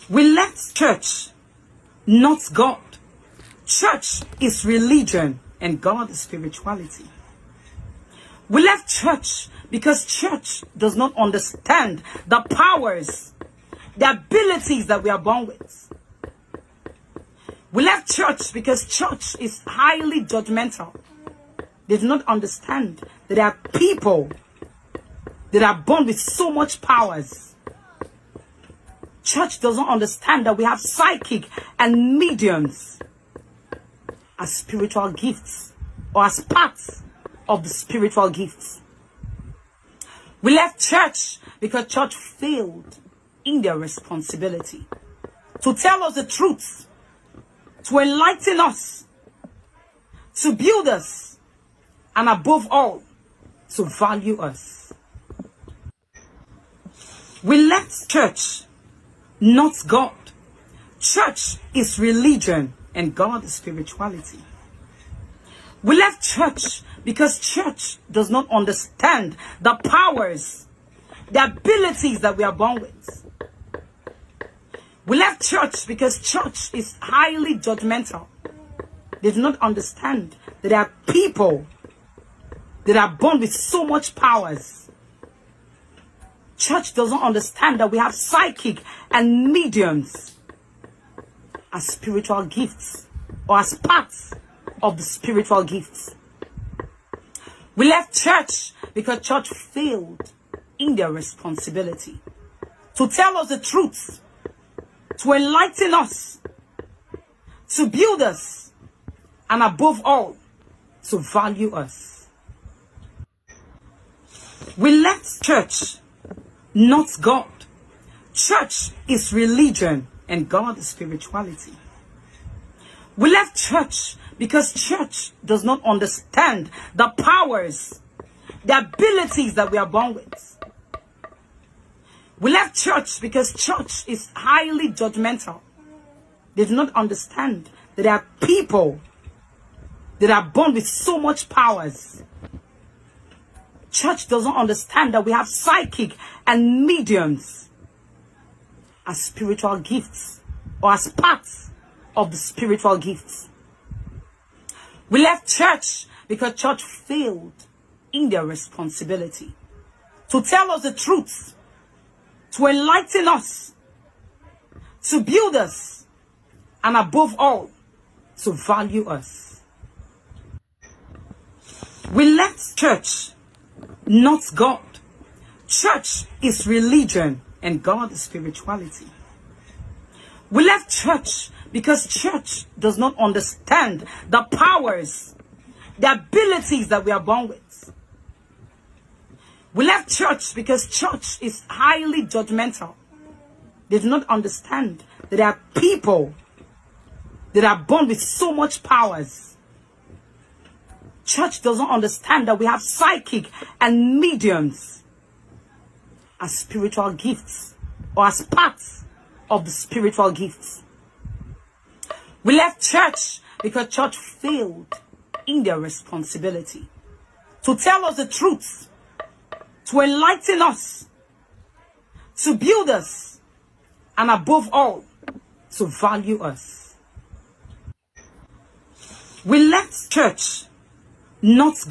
We left church, not God. Church is religion and God is spirituality. We left church because church does not understand the powers, the abilities that we are born with. We left church because church is highly judgmental. They do not understand that there are people that are born with so much powers. Church does not understand that we have psychic and mediums as spiritual gifts or as parts of the spiritual gifts. We left church because church failed in their responsibility to tell us the truth, to enlighten us, to build us, and above all, to value us. We left church, not God. Church is religion and God is spirituality. We left church because church does not understand the powers, the abilities that we are born with. We left church because church is highly judgmental. They do not understand that there are people that are born with so much powers. Church does not understand that we have psychic and mediums as spiritual gifts or as parts of the spiritual gifts. We left church because church failed in their responsibility to tell us the truth, to enlighten us, to build us, and above all, to value us. We left church, not God. Church is religion and God is spirituality. We left church because church does not understand the powers, the abilities that we are born with. We left church because church is highly judgmental. They do not understand that there are people that are born with so much powers. Church does not understand that we have psychic and mediums as spiritual gifts or as parts of the spiritual gifts. We left church because church failed in their responsibility to tell us the truth, to enlighten us, to build us, and above all, to value us. We left church, not God. Church is religion and God is spirituality. We left church because church does not understand the powers, the abilities that we are born with. We left church because church is highly judgmental. They do not understand that there are people that are born with so much powers. Church does not understand that we have psychic and mediums as spiritual gifts or as parts of the spiritual gifts. We left church because church failed in their responsibility to tell us the truth, to enlighten us, to build us, and above all, to value us. We left church, not God.